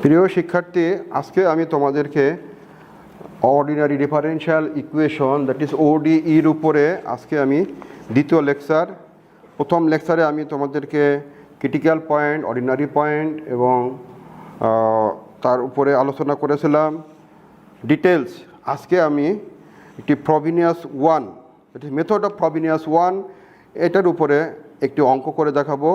প্রিয় শিক্ষার্থী, আজকে আমি তোমাদেরকে ordinary differential equation that is ওডিইর উপরে আজকে আমি দ্বিতীয় লেকচার। প্রথম লেকচারে আমি তোমাদেরকে ক্রিটিক্যাল পয়েন্ট, অর্ডিনারি পয়েন্ট এবং তার উপরে আলোচনা করেছিলাম ডিটেলস। আজকে আমি একটি Frobenius one, that is method of Frobenius one, এটার উপরে একটি অঙ্ক করে দেখাবো।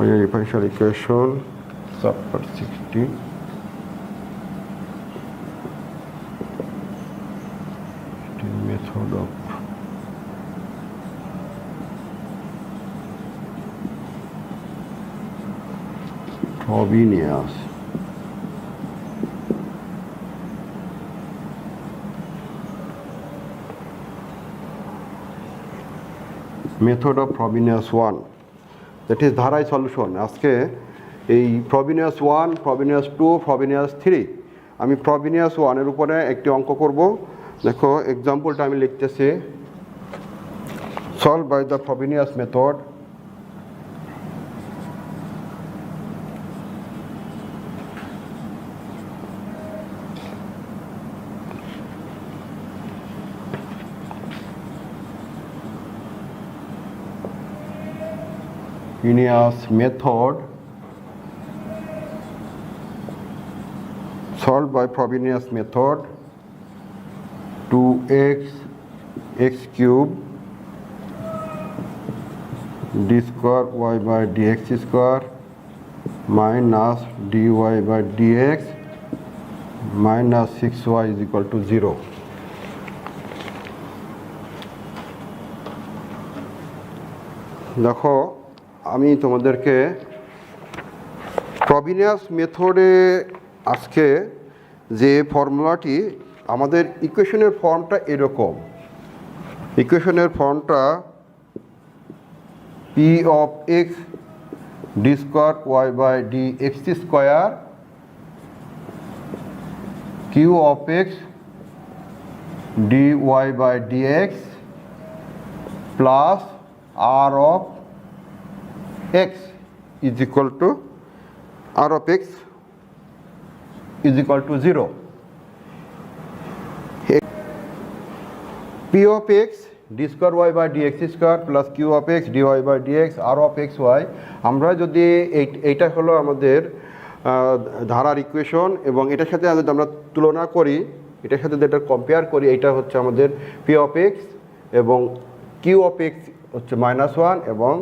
Ordinary differential equation chapter 60 method of Frobenius method of Frobenius 1, that is ধারাই সলিউশন। আজকে এই ফ্রবিনিয়াস 1, ফ্রবিনিয়াস 2, ফ্রবিনিয়াস 3, আমি ফ্রবিনিয়াস 1 এর উপরে একটি অঙ্ক করব। দেখো এক্সাম্পলটা আমি লিখতেছি, solve by the Frobenius method. Frobenius method solved by Frobenius method 2x x cube d square y by dx square minus dy by dx minus 6y is equal to 0. দেখো আমি তোমাদেরকে ফ্রবিনিয়াস মেথডে আজকে যে ফর্মুলাটি, আমাদের ইকুয়েশনের ফর্মটা এরকম। ইকুয়েশনের ফর্মটা P of X D square Y by D X square Q of X D Y by D X plus R of x is equal to r of x is equal to 0. p of x d square y by dx square plus q of x dy by dx r of x y, আমরা যদি এইটা হলো আমাদের ধারার equation, এবং এটার সাথে যদি আমরা তুলনা করি, এটার সাথে যেটা কম্পেয়ার করি, এটা হচ্ছে আমাদের p of x এবং q of x হচ্ছে -1 এবং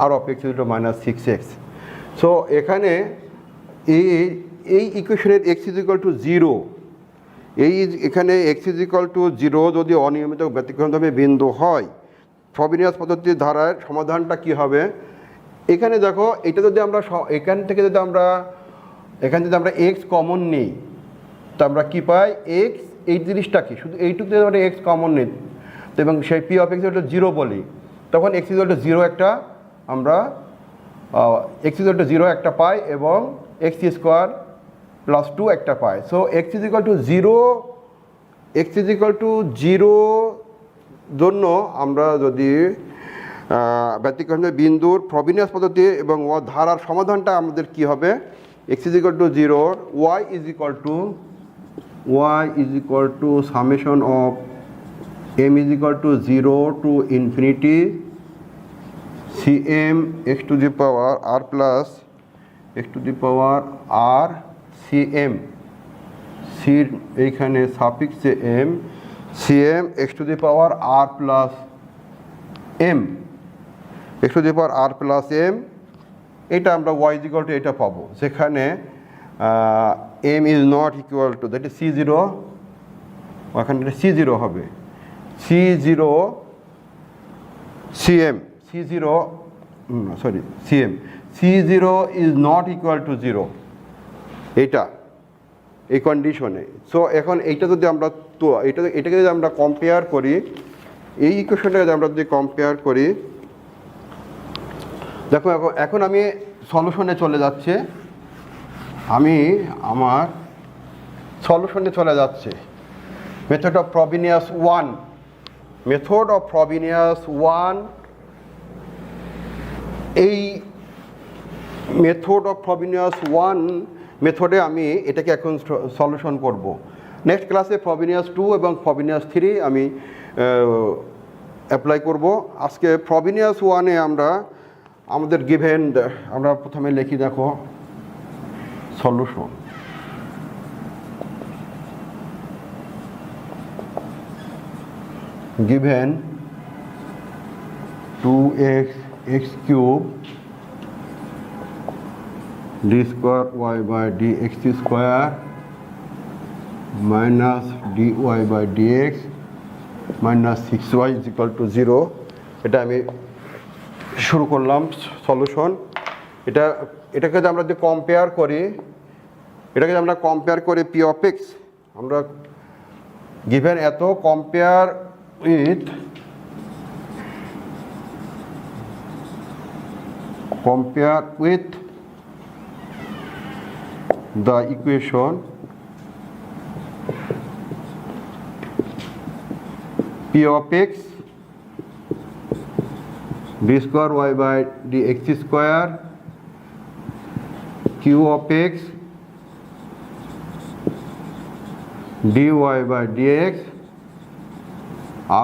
R of x is two minus 6x। So এখানে এই ইকুয়েশনের এক্স ইজ ইকুয়াল টু 0, এখানে এক্স ইজ ইকুয়াল টু 0 যদি অনিয়মিত ব্যতিক্রমধর্মী বিন্দু হয়, ফ্রবিনিয়াস পদ্ধতির ধারার সমাধানটা কি হবে? এখানে দেখো, এটা যদি আমরা এখান থেকে যদি আমরা এক্স কমন নিই, তো আমরা কী পাই? এক্স, এই জিনিসটা কি, শুধু এইটুকু যদি আমরা এক্স কমন নিই এবং সেই P of x equal to 0 বলি, তখন এক্স ইকুয়াল টু 0 একটা আমরা এক্স ইকুয়াল টু 0 একটা পাই এবং এক্স স্কোয়ার প্লাস 2 একটা পাই। So x is equal to 0, x is equal to 0 জন্য আমরা যদি ব্যতিক্রমী বিন্দুর ফ্রবিনিয়াস পদ্ধতি এবং ধারার সমাধানটা আমাদের কি হবে? X is equal to 0, Y is equal to summation of M is equal to 0 to infinity cm x to the power r plus x to the power r cm, c এইখানে সাফিক্সে m, cm x to the power r plus m, x to the power r plus m, এটা আমরা y is equal to এটা পাবো, যেখানে m is not equal to, that is c0, ওখানে c0 হবে, c0 cm C0 cm C0 is not equal to 0, এটা এই কন্ডিশনে। সো এখন এইটা যদি আমরা তো এটাকে যদি আমরা কম্পেয়ার করি, এই ইকুয়েশনটাকে যদি আমরা যদি কম্পেয়ার করি, দেখো এখন আমি সলিউশনে চলে যাচ্ছে, আমি আমার সলিউশনে চলে যাচ্ছে। মেথড অফ ফ্রবিনিয়াস 1, মেথড অফ ফ্রবিনিয়াস 1, এই মেথড অফ ফ্রবিনিয়াস 1 মেথডে আমি এটাকে এখন সলিউশন করব। নেক্সট ক্লাসে ফ্রবিনিয়াস 2 এবং ফ্রবিনিয়াস 3 আমি অ্যাপ্লাই করব। আজকে ফ্রবিনিয়াস 1-এ আমরা আমাদের গিভেন, আমরা প্রথমে লিখি, দেখো solution. given 2x x cube d square y by dx square minus dy by dx minus 6y is equal to 0, এটা আমি শুরু করলাম সলিউশন। এটাকে যদি আমরা যদি কম্পেয়ার করি, পি অফ এক্স, আমরা গিভেন এত compare with the equation p of x d square y by dx square q of x dy by dx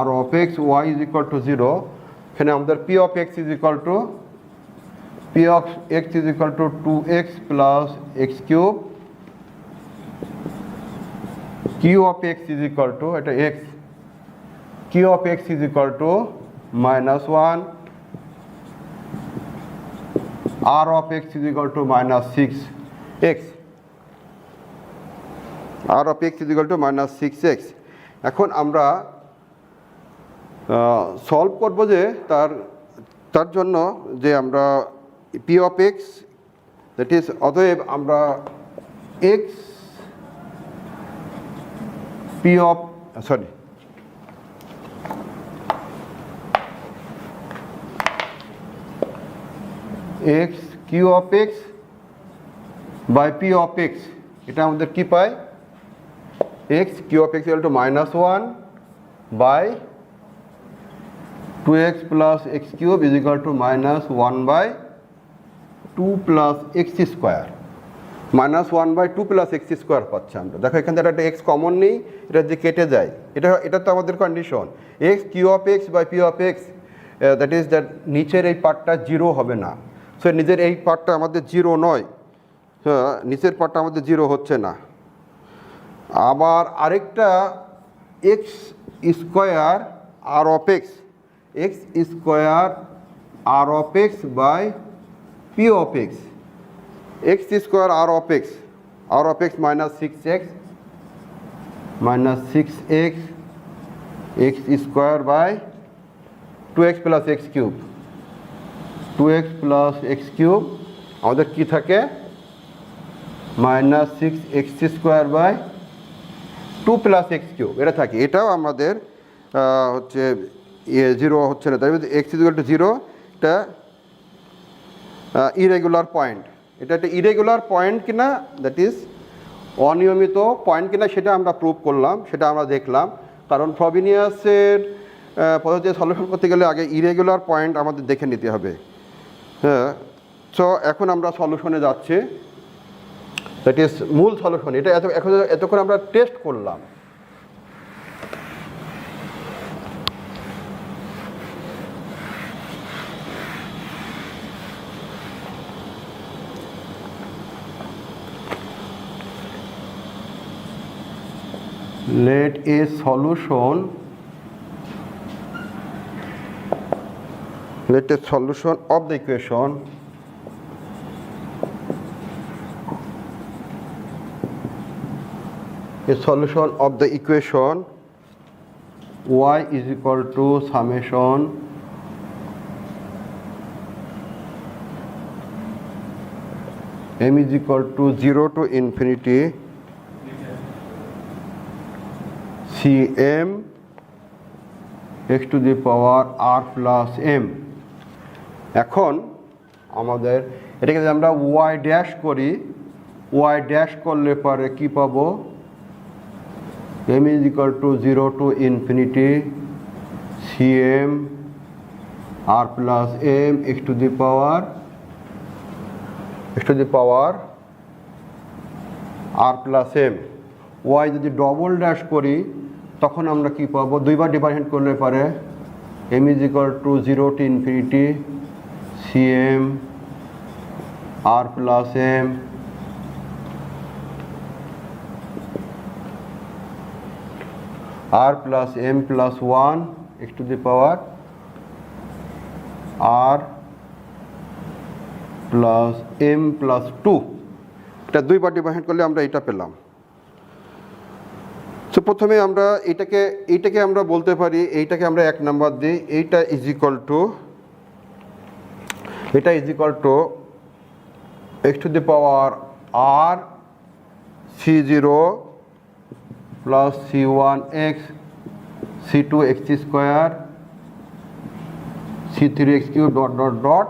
r of x y is equal to 0, এখানে আমাদের p of x is equal to 2x plus x cube, q of x is equal to, এটা x, q of x is equal to minus 1, r of x is equal to minus 6x, r of x is equal to minus 6x। এখন আমরা solve করব যে তার জন্য যে আমরা p of x, that is, অতএব আমরা x p of x q of x by p of x, এটা আমাদের কি পাই, x q of x equal to minus 1 by 2x plus x cube is equal to minus 1 by 2 plus x square, minus 1 by 2 plus x square পাচ্ছি আমরা। দেখো এখান থেকে একটা x common নেই, এটা যে কেটে যায়, এটা তো আমাদের condition. x q of x by p of x, that is that নিচের এই পার্টটা 0 হবে না, সো নিচের এই পার্টটা আমাদের 0 নয়, নিচের পার্টটা আমাদের 0 হচ্ছে না। আবার আরেকটা x square r of x, x square r of x by p of x, x square r of x minus 6x x square by 2x plus x cube, 2x plus x cube আমাদের কি থাকে, minus 6x square by 2 plus x cube, এটা থাকে। এটাও আমাদের হচ্ছে 0 হচ্ছে না, তাই x is equal to 0, এটা ইরেগুলার পয়েন্ট, এটা একটা ইরেগুলার পয়েন্ট কিনা, দ্যাট ইজ অনিয়মিত পয়েন্ট কিনা, সেটা আমরা প্রুভ করলাম, সেটা আমরা দেখলাম। কারণ ফ্রবিনিয়াসের পদ্ধতি সলিউশন করতে গেলে আগে ইরেগুলার পয়েন্ট আমাদের দেখে নিতে হবে। হ্যাঁ, সো এখন আমরা সলিউশনে যাচ্ছি, দ্যাট ইজ মূল সলিউশন। এটা এতক্ষণ আমরা টেস্ট করলাম। Let a solution of the equation y is equal to summation m is equal to 0 to infinity Cm x to the power r plus m। এখন আমাদের এটাকে যদি আমরা y ড্যাশ করি, y ড্যাশ করলে পরে কি পাবো, m is equal to 0 to infinity Cm r plus m x to the power r plus m। y যদি ডবল ড্যাশ করি তখন আমরা কি পাবো, দুইবার ডিফারেন্ট করলে পারে m is equal to 0 to infinity Cm r plus m r plus m plus 1 x to the power r plus m plus 2। এটা দুইবার ডিফারেন্ট করলে আমরা এটা পেলাম। সো প্রথমে আমরা এইটাকে আমরা বলতে পারি, এইটাকে আমরা 1 নাম্বার দিই, এইটা is equal to x to the power r c0 plus c1x c2x square c3x cube dot dot dot।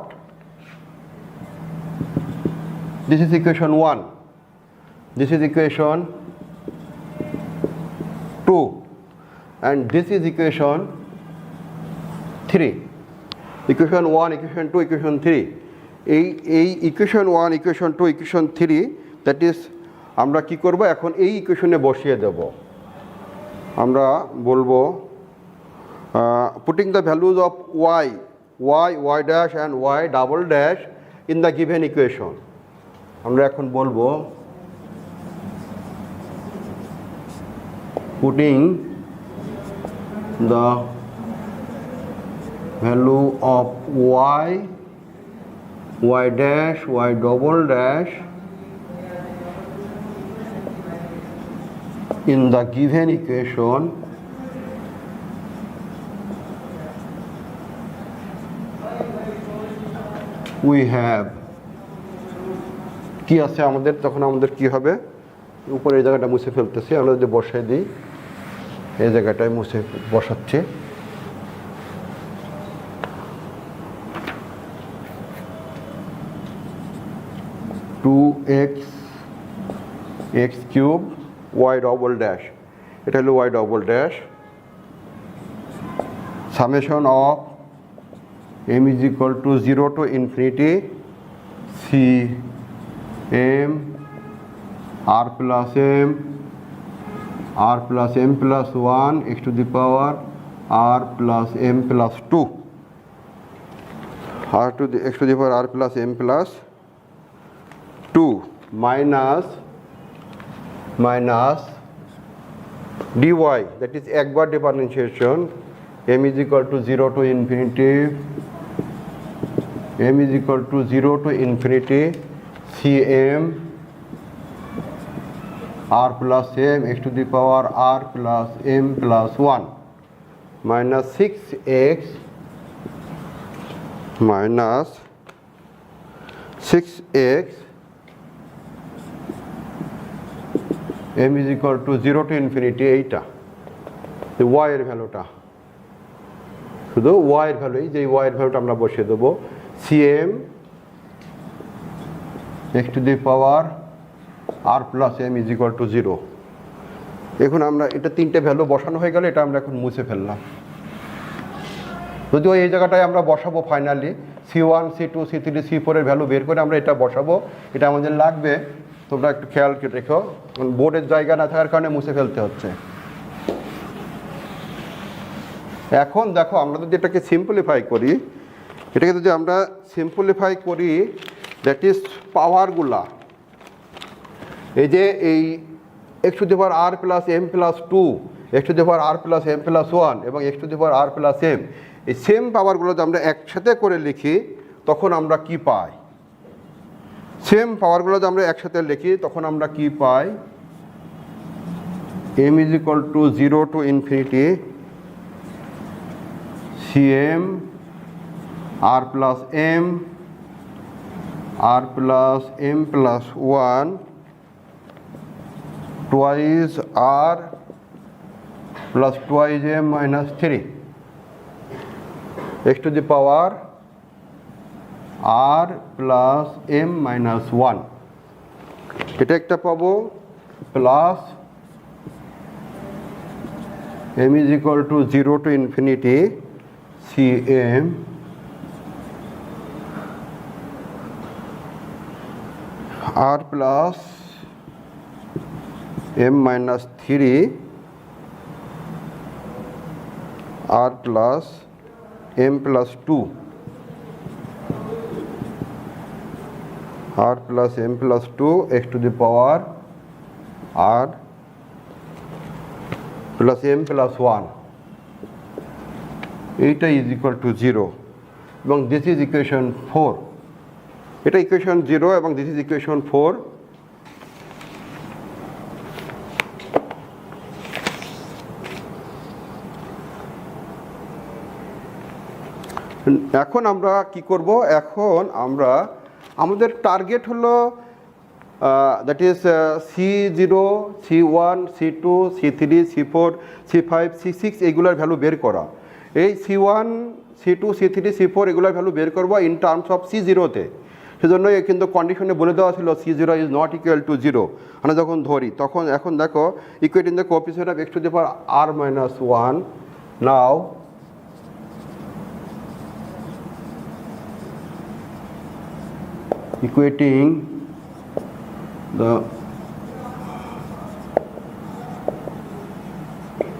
This is equation 1, this is equation 2, and this is equation 3। equation 1, equation 2, equation 3, এই equation 1, equation 2, equation 3, that is আমরা কি করব, এখন এই ইকুয়েশনে বসিয়ে দেব। আমরা বলবো putting the values of y dash and y double dash in the given equation। আমরা এখন বলবো putting the value of y dash, y double dash in the given equation we have কি আছে আমাদের, তখন আমাদের কি হবে, উপরে এই জায়গাটা মুছে ফেলতেছি, আমরা যদি বসাই দিই এই জায়গাটায় মুছে বসাচ্ছি, two X cube y double dash, এটা হলো y double dash summation of m is equal to 0 to infinity Cm r plus m plus 1 x to the power r plus m plus 2, r to the x to the power r plus m plus 2 minus dy, that is একবার differentiation, m is equal to 0 to infinity Cm r plus m x to the power r plus m plus 1 minus 6x m is equal to 0 to infinity এইটা y এর ভ্যালুটা, শুধু y এর value, যে y এর ভ্যালুটা আমরা বসিয়ে দেবো Cm x to the power r plus m is equal to 0। এখন আমরা এটা তিনটে ভ্যালু বসানো হয়ে গেল, এটা আমরা এখন মুছে ফেললাম। যদিও এই জায়গাটায় আমরা বসাবো finally C1 C2 C3 C4 এর ভ্যালু বের করে আমরা এটা বসাবো, এটা আমাদের লাগবে, তোমরা একটু খেয়াল করে রেখো, বোর্ডের জায়গা না থাকার কারণে মুছে ফেলতে হচ্ছে। এখন দেখো আমরা যদি এটাকে সিম্পলিফাই করি, দ্যাট ইজ পাওয়ারগুলা, এই যে এই x to the power r plus m plus 2, x to the power r plus m plus 1 এবং x to the power r plus m, এই সেম পাওয়ারগুলো যদি আমরা একসাথে করে লিখি তখন আমরা কি পাই, m is equal to 0 to infinity Cm r plus m plus 1 twice r plus twice m minus 3 x to the power r plus m minus 1 এটা একটা পাবো plus m is equal to 0 to infinity cm r plus m minus 3 r plus m plus 2 r plus m plus 2 x to the power r plus m plus 1 এটা is equal to 0 এবং this is equation 4 এটা equation 0 এবং this is equation 4 এখন আমরা কি করব এখন আমরা আমাদের টার্গেট হলো that is C0 C1 C2 C3 C4 C5 C6 এগুলোর ভ্যালু বের করা এই C1 C2 C3 C4 এগুলোর ভ্যালু বের করব ইন টার্মস অফ C0-তে সেজন্য কিন্তু কন্ডিশনে বলে দেওয়া ছিল C0 is not equal to 0 আমরা যখন ধরি তখন এখন দেখো equating the coefficient of x to the power r minus 1 now equating the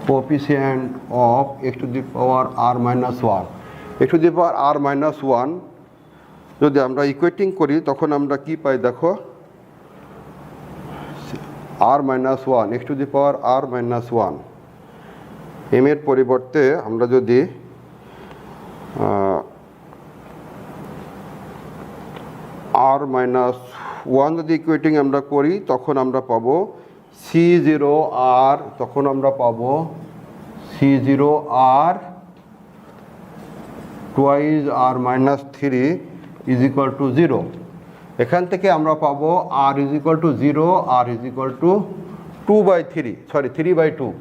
coefficient of x to the power r minus 1 x to the power r minus 1 যদি আমরা equating করি তখন আমরা কি পাই দেখো r minus 1 x to the power r minus 1 m এর পরিবর্তে আমরা যদি r minus 1 যদি ইকুয়েটিং আমরা করি তখন আমরা পাবো C0r তখন আমরা পাবো C0r twice r minus 3 is equal to 0 এখান থেকে আমরা পাবো r is equal to 0 r is equal to 3/2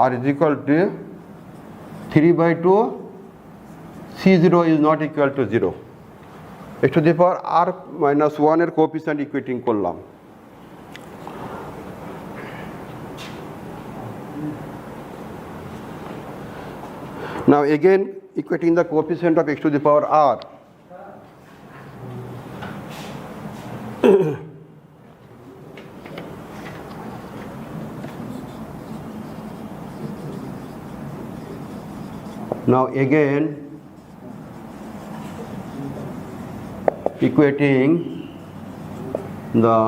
r is equal to 3/2 C0 is not equal to 0 x to the power r minus 1 এর coefficient equating করলাম now again equating the coefficient of x to the power r now again equating the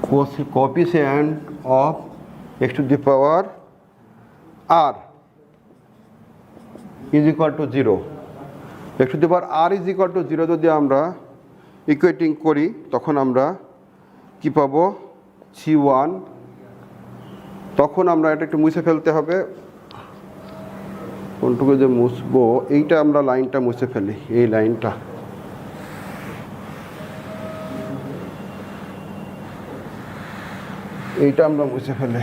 coefficient of x to the power r is equal to 0 x to the power r is equal to 0 যদি আমরা equating করি তখন আমরা কি পাবো C1 তখন আমরা এটা একটু মুছে ফেলতে হবে কোনটুকু যে মুছবো এইটা আমরা লাইনটা মুছে ফেলি এই লাইনটা এইটা আমরা মুছে ফেলি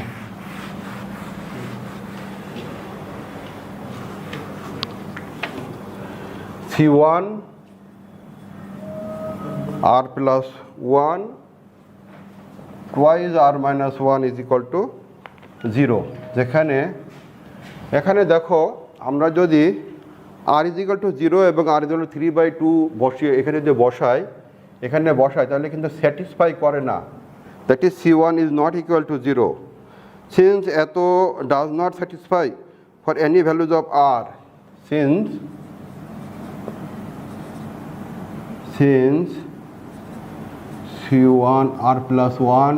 C1 r plus 1 twice r minus 1 is equal to 0 যেখানে এখানে দেখো আমরা যদি r is equal to 0 এবং r is equal to 3/2 বসিয়ে এখানে যদি বসাই তাহলে কিন্তু স্যাটিসফাই করে না that is C1 is not equal to 0 since এত does not satisfy for any values of r since C1 r plus 1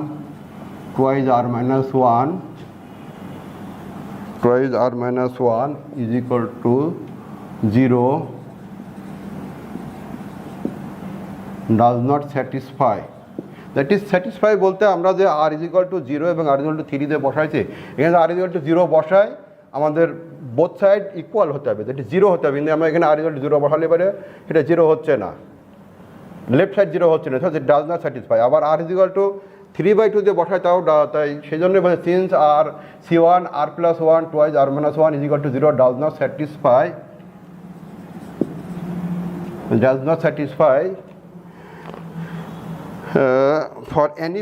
twice r minus 1 is equal to 0 does not satisfy that is satisfy বলতে আমরা যে r is equal to 0 এবং r is equal to 3 দিয়ে বসাইছি এখানে r is equal to 0 বসাই আমাদের both side equal হতে হবে দ্যাট ইজ 0 হতে হবে কিন্তু আমরা এখানে r is equal to 0 বসালে পরে এটা 0 হচ্ছে না লেফট সাইড 0 হচ্ছে না so it does not satisfy আবার r is equal to 3/2 দিয়ে বসায় তাই সেই জন্য since R C1 r+1 twice r-1 is equal to 0 does not satisfy for any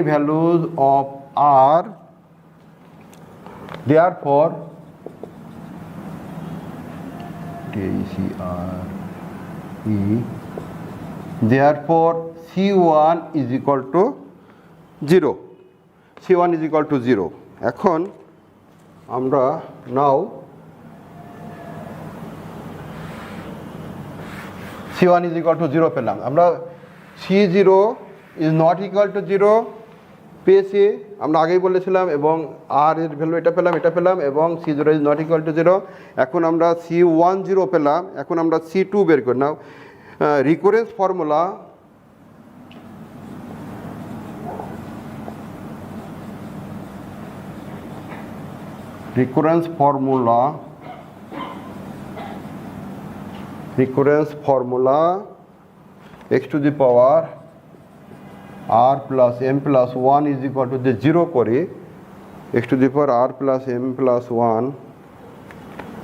values of r, therefore C1 is equal to 0. C1 is equal to 0. এখন আমরা নাও C1 is equal to 0 পেলাম। আমরা C0 is not equal to 0 পেয়েছি, আমরা আগেই বলেছিলাম, এবং আর এর ভ্যালু এটা পেলাম এবং C0 is not equal to 0। এখন আমরা C10 পেলাম, এখন আমরা C2 বের করে নাও। Recurrence formula x to the power r plus m plus 1 is equal to the 0 করি, x to the power r plus m plus 1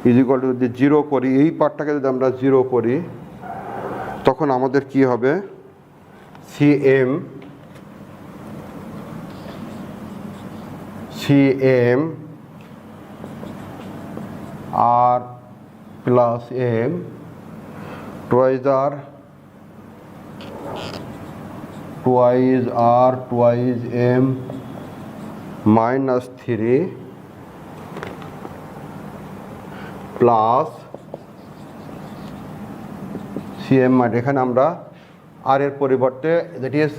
is equal to the 0 করি, এই পার্টটাকে যদি আমরা 0 করি তখন আমাদের কি হবে? cm r plus m twice r twice m minus 3 plus cm, এখানে আমরা r এর পরিবর্তে that is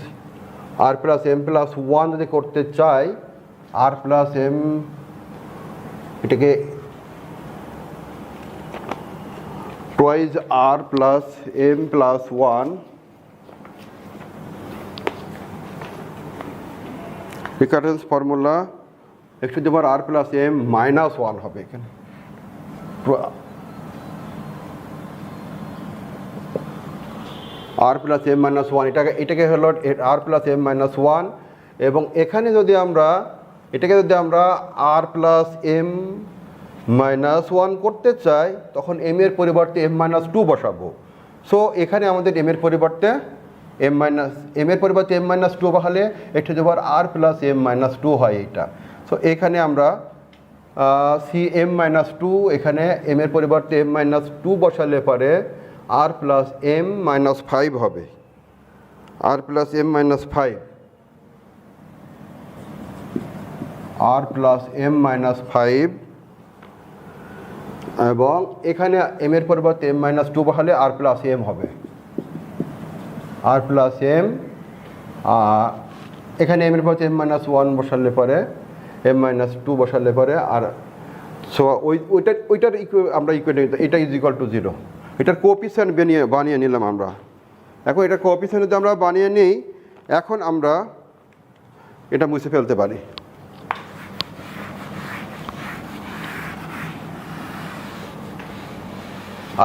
r plus m plus 1 যদি করতে চাই, r plus m এটাকে twice r plus m plus 1 recurrence formula x to the power r plus m minus 1 হবে এখানে। r plus m minus 1 এটাকে হলো r plus m minus 1, এবং এখানে যদি আমরা এটাকে r plus m minus 1 করতে চাই তখন m এর পরিবর্তে m minus 2 বসাবো। সো এখানে আমাদের m এর পরিবর্তে m minus 2 বসালে x to the power r plus m minus 2 হয় এইটা। সো এখানে আমরা cm minus 2, এখানে m এর পরিবর্তে m minus 2 বসালে পরে r plus m minus 5 হবে, r plus m minus 5, r plus m minus 5, এবং এখানে m এর পরিবর্তে m minus 2 বসালে r plus m হবে, r plus m, এখানে m এর পরিবর্তে m minus 1 বসালে পরে m minus 2 বসালে পরে আর সো ওইটার আমরা ইকুয়েশন এটা ইজ ইকুয়াল টু 0, এটার কোএফিসিয়েন্ট বানিয়ে নিলাম আমরা। এখন এটা কোএফিসিয়েন্ট যদি আমরা বানিয়ে নিই, এখন আমরা এটা মুছে ফেলতে পারি।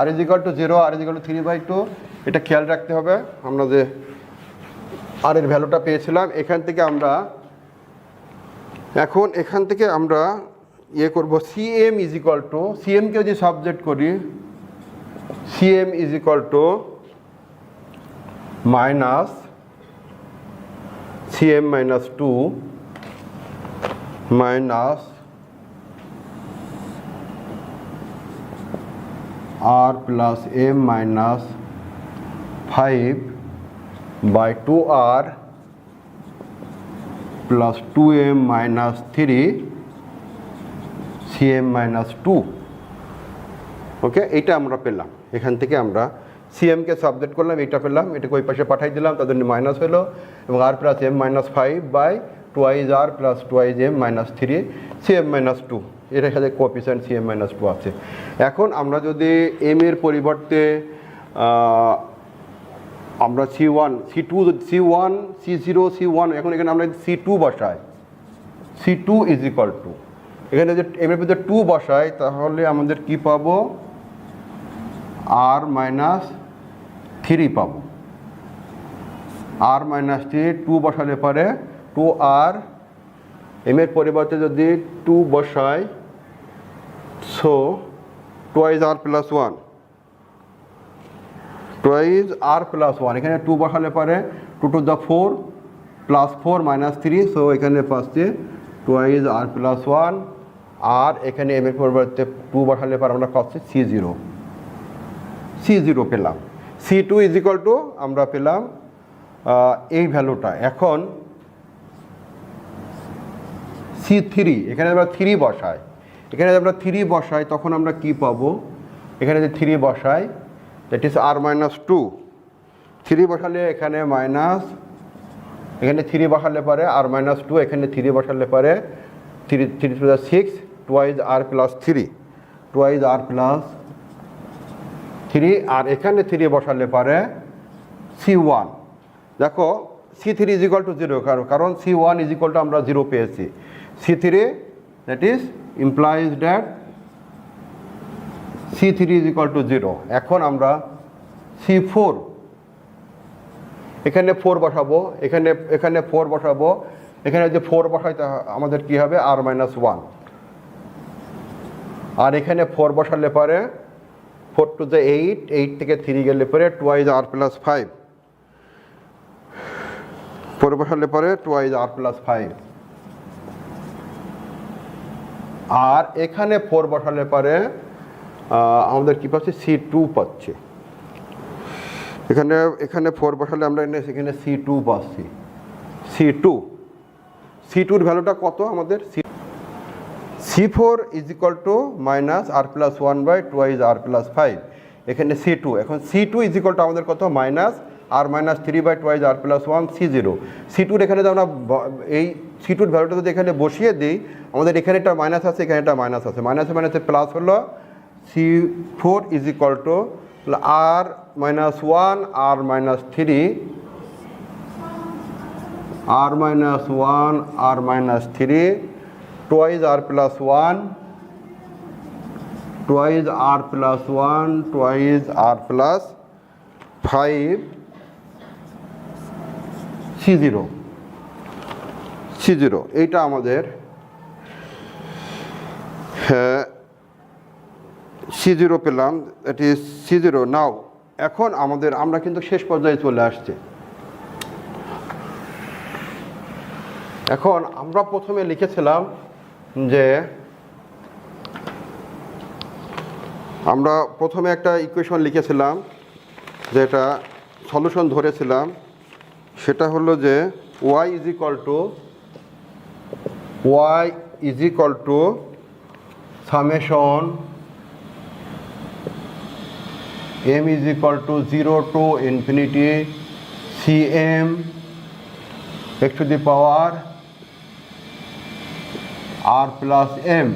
r is equal to 0, r is equal to 3/2, এটা খেয়াল রাখতে হবে। আমরা যে r এর ভ্যালুটা পেয়েছিলাম এখান থেকে আমরা ইয়ে করব, cm is equal to, cm কে যদি সাবজেক্ট করি, cm is equal to minus cm minus 2 minus r plus m minus 5 by 2r plus 2m minus 3 cm minus 2। ওকে, এইটা আমরা পেলাম। এখান থেকে আমরা cm কে সাবজেক্ট করলাম, এইটা পেলাম, এটাকে ওই পাশে পাঠাই দিলাম, তার জন্য মাইনাস হলো, এবং r plus m minus 5 by twice r plus twice m minus 3 cm minus 2, এটার সাথে কোএফিসিয়েন্ট cm minus 2 আছে। এখন আমরা যদি m এর পরিবর্তে আমরা C1 C0 এখন এখানে আমরা C2 বসাই, C2 is equal to, এখানে যদি m এর ভিতরে 2 বসাই তাহলে আমাদের কি পাবো? আর মাইনাস থ্রি পাবো। আর মাইনাস থ্রি টু বসালে পরে টু আর এম এর পরিবর্তে যদি টু বসাই, সো টোয়াইজ আর প্লাস ওয়ান, টোয়াইজ আর প্লাস ওয়ান, এখানে টু বসালে পরে two to the four plus four minus three, so এখানে পাচ্ছে টোয়াইজ আর প্লাস ওয়ান। আর এখানে এম এর পরিবর্তে টু বসালে পরে আমরা পাচ্ছি সি জিরো, সি জিরো পেলাম। C two is equal to আমরা পেলাম এই ভ্যালুটা। এখন সি থ্রি, এখানে আমরা থ্রি বসাই, এখানে যদি আমরা থ্রি বসাই তখন আমরা কি পাবো, এখানে যদি থ্রি বসাই that is r minus two, three বসালে এখানে মাইনাস, এখানে থ্রি বসালে পরে আর মাইনাস টু, এখানে থ্রি বসালে পরে three three to the six, twice R plus three, twice R plus three, r এখানে থ্রি বসালে পরে সি ওয়ান। দেখো C three is equal to zero, কারণ C one is equal to আমরা zero পেয়েছি। C three that is implies that C three is equal to zero. এখন আমরা C four, এখানে ফোর বসাবো, এখানে ফোর বসাবো, এখানে যদি ফোর বসাই আমাদের কী হবে আর মাইনাস ওয়ান, আর এখানে ফোর বসালে পরে four to the eight, eight থেকে থ্রি গেলে পরে টোয়াইজ আর প্লাস ফাইভ, ফোর বসালে পরে টোয়াইজ আর প্লাস ফাইভ, আর এখানে ফোর বসালে পরে আমাদের কী পাচ্ছি সি টু পাচ্ছি। এখানে ফোর বসালে আমরা এখানে সি টু পাচ্ছি, সি টু, সি টুর ভ্যালুটা কত আমাদের, C four is equal to minus r plus one by twice R plus five, এখানে সি টু। এখন C two is equal to আমাদের কত, minus r minus three by twice R plus one, C zero. C টুর এখানে যদি আমরা এই C টুর ভ্যালুটা যদি এখানে বসিয়ে দিই, আমাদের এখানে একটা মাইনাস আছে, এখানে একটা মাইনাস আছে, মাইনাসে মাইনাসে প্লাস হলো, C four is equal to R minus one R minus three, R minus one R minus three, twice R plus one, twice R plus one, twice R plus five, C zero, C zero. এইটা আমাদের হ্যাঁ C zero পেলাম, that is C zero. Now এখন আমরা কিন্তু শেষ পর্যায়ে চলে আসছে। এখন আমরা প্রথমে লিখেছিলাম যে আমরা প্রথমে একটা ইকুয়েশন লিখেছিলাম, যেটা সলিউশন ধরেছিলাম, সেটা হলো যে y is equal to summation m is equal to 0 to infinity cm x to the power r plus m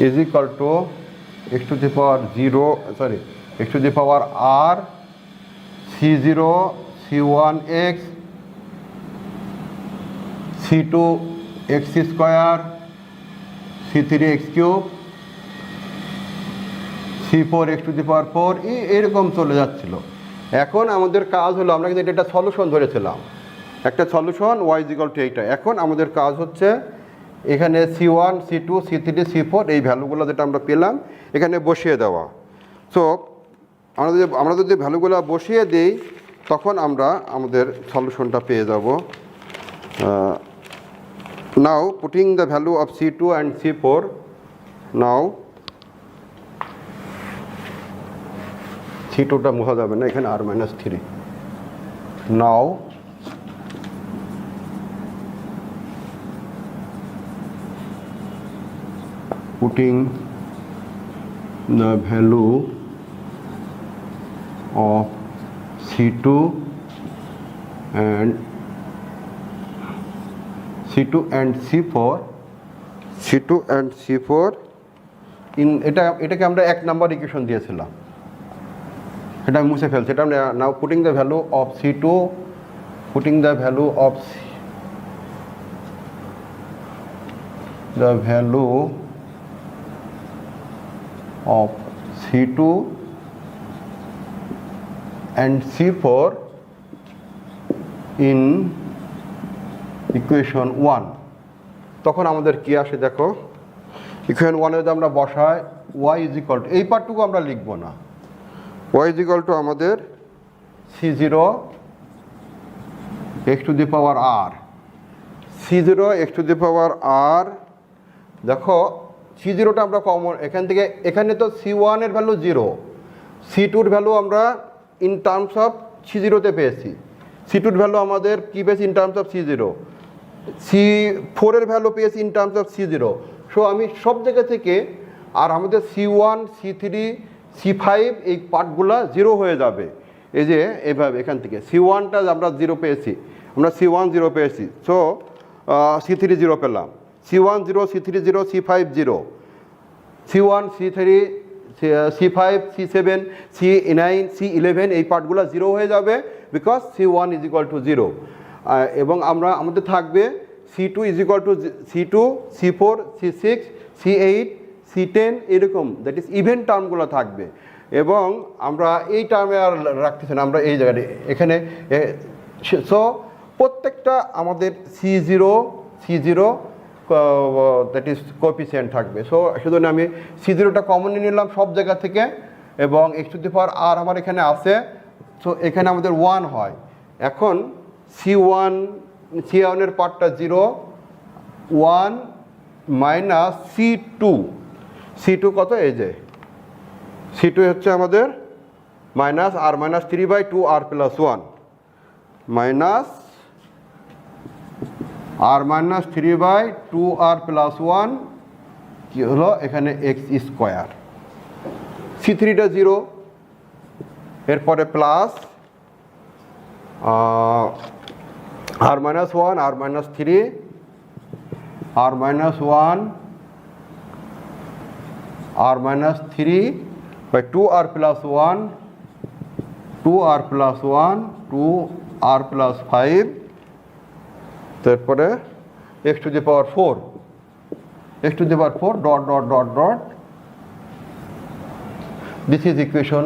is equal to x to the power x to the power r c0 c1x c2 x square c3 x cube c4 x to the power 4, এরকম চলে যাচ্ছিল। এখন আমাদের কাজ হলো, আমরা কিন্তু এটা সলিউশন ধরেছিলাম, একটা solution y is equal two এইটা। এখন আমাদের কাজ হচ্ছে এখানে c1 c2 c3 c4 এই ভ্যালুগুলো যেটা আমরা পেলাম এখানে বসিয়ে দেওয়া। সো আমরা যদি ভ্যালুগুলো বসিয়ে দিই তখন আমরা আমাদের সলিউশনটা পেয়ে যাব। Now putting the value of c2 and c4, now c2টা মোছা যাবে না, এখানে r minus three. Now putting the value of C2 and C4 in এটাকে আমরা এক নাম্বার ইকুয়েশন দিয়েছিলাম, এটা আমি মুছে ফেলছি। এটা now putting the value of C2, putting the value of of C2 and C4 in equation 1 তখন আমাদের কি আসে দেখো ইকুয়েশন 1 এ যদি আমরা বসাই y is equal to এই পার্টটুকু আমরা লিখব না y is equal to আমাদের C0 x to the power r C0 x to the power r দেখো C0টা আমরা কমন এখান থেকে এখানে তো C1 এর ভ্যালু 0 C2 এর ভ্যালু আমরা ইন টার্মস অফ C0 তে পেয়েছি C2 এর ভ্যালু আমাদের কি পেয়েছি in terms of C0 C4 এর ভ্যালু পেয়েছি in terms of C0 so আমি সব জায়গা থেকে আর আমাদের C1 C3 C5 এই পার্টগুলো 0 হয়ে যাবে এই যে এভাবে এখান থেকে C1টা আমরা 0 পেয়েছি আমরা C1 0 পেয়েছি সো C3 0 পেলাম C1 0 C3 0 C5 0 C1 C3 C5 C7 C9 C11 এই পার্টগুলো 0 হয়ে যাবে because C1 is equal to 0 এবং আমরা আমাদের থাকবে C2 is equal two C2 C4 C6 C8 C10 এরকম দ্যাট ইজ ইভেন টার্মগুলো থাকবে এবং আমরা এই টার্মে আর রাখতেছি না আমরা এই জায়গায় এখানে সো প্রত্যেকটা আমাদের C0 দ্যাট ইজ কোএফিসিয়েন্ট থাকবে সো সেজন্য আমি C0টা কমন নিয়ে নিলাম সব জায়গা থেকে এবং x to the power r আমার এখানে আছে সো এখানে আমাদের 1 হয় এখন C1 এর পার্টটা 0 1 মাইনাস C2 কত এই যে C2 হচ্ছে আমাদের minus r minus 3/2 r plus 1 minus r minus 3/2 r plus 1 কি হলো এখানে x স্কোয়ার C3টা 0 এরপরে plus r minus 1 r minus 3 r minus 1 r minus 3 by 2r plus 1 2r plus 1 2r plus 5 তারপরে x to the power 4 x to the power 4 dot dot dot dot this is equation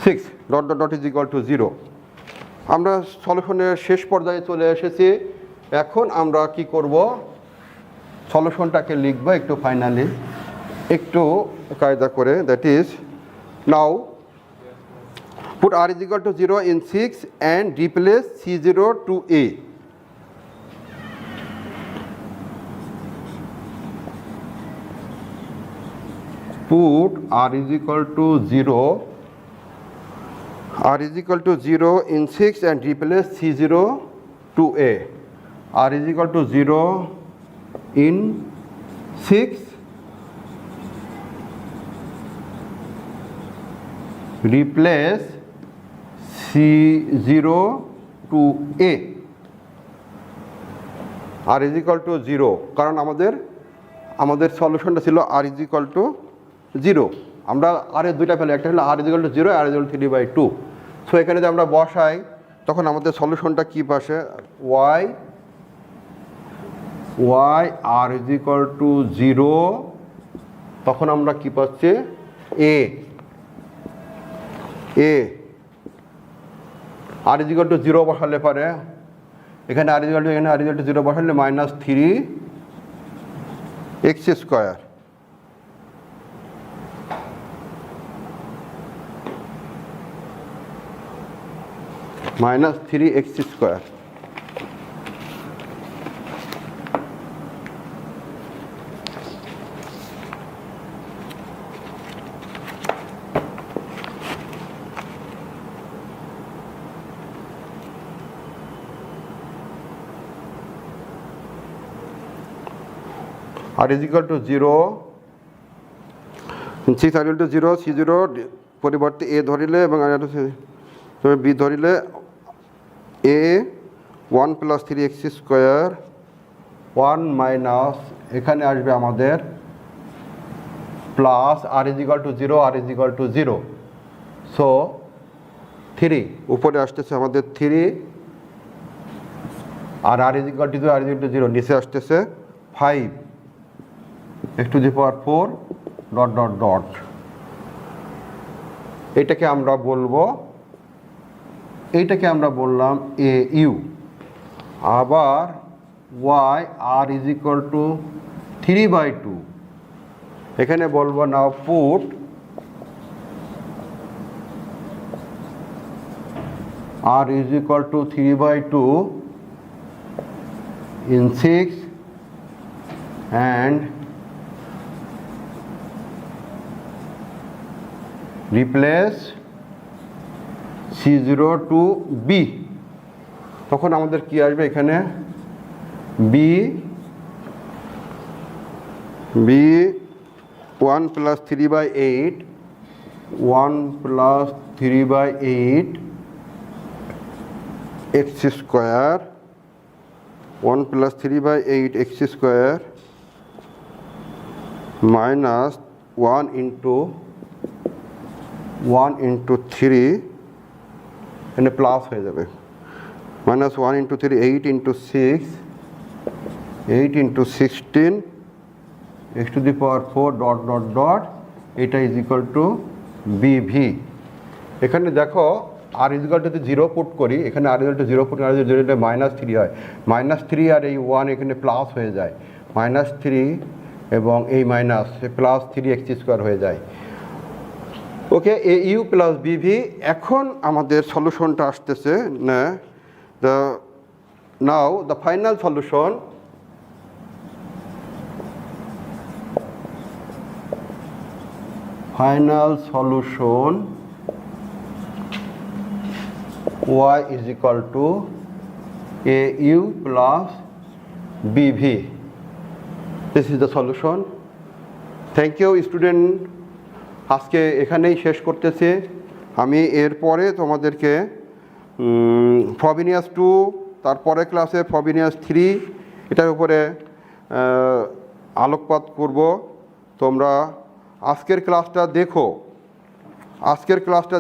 6 dot dot dot is equal to 0 আমরা সলিউশনের শেষ পর্যায়ে চলে এসেছি এখন আমরা কি করব সলিউশনটাকে লিখব একটু ফাইনালি একটু কায়দা করে that is now put r is equal to 0 in 6 and replace C0 to A put r is equal to 0 r is equal to 0 in 6 and replace C0 to A r is equal to 0 in 6 replace C0 to A r is equal to 0 কারণ আমাদের সলিউশনটা ছিল r is equal to 0 আমরা r এর দুইটা value একটা হলো r is equal to 0 r is equal to 3/2 so এখানে যদি আমরা বসাই তখন আমাদের সলিউশনটা কি পাশে y r is equal to 0 তখন আমরা কি পাচ্ছি a r is equal to 0 বসালে পারে এখানে r is equal to এখানে r is equal to 0 বসালে minus 3x square minus 3x square r is equal to 0 6 r equal to 0 C0 পরিবর্তে a ধরিলে এবং b ধরিলে a 1 plus 3x square 1 minus এখানে আসবে আমাদের plus r is equal to 0 r is equal to 0 so 3 উপরে আসতেছে আমাদের 3 আর r is equal to 0 r is equal to 0 নিচে আসতেছে 5 x to the power 4 dot dot dot এটাকে আমরা বলবো এইটাকে আমরা বললাম এ ইউ। আবার y r is equal to 3/2, এখানে বলবো now put r is equal to 3/2 in 6 and replace C0 to B। তখন আমাদের কি আসবে এখানে B 1 plus 3/8 1 plus 3/8 x square 1 plus 3/8 x square minus 1 into 3 and plus হয়ে যাবে minus 1 into 3 8 into 6 8 into 16 x to the power 4 dot dot dot এটা is equal to BV। এখানে দেখো আর ইজ ইকুয়াল টু 0 পুট করি, এখানে আর is equal to 0 put করে 0 এটা -3 হয়, -3 আর এই 1 এখানে প্লাস হয়ে যায়, -3 এবং এই মাইনাস প্লাস 3x² হয়ে যায়। ওকে, এ ইউ প্লাস বিভি। এখন আমাদের সলিউশনটা আসতেছে না, now the final solution y is equal to AU plus BV. This is the solution. Thank you student. আজকে এখানেই শেষ করতেছি আমি। এরপরে তোমাদেরকে ফ্রবিনিয়াস 2, তারপরে ক্লাসে ফ্রবিনিয়াস 3 এটার উপরে আলোকপাত করব। তোমরা আজকের ক্লাসটা দেখো, আজকের ক্লাসে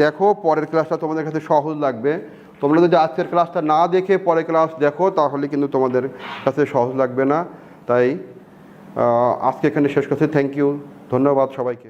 দেখো, পরের ক্লাসটা তোমাদের কাছে সহজ লাগবে। তোমরা যদি আজকের ক্লাসটা না দেখে পরের ক্লাস দেখো তাহলে কিন্তু তোমাদের কাছে সহজ লাগবে না। তাই আজকে এখানে শেষ করছি। থ্যাংক ইউ, ধন্যবাদ সবাইকে।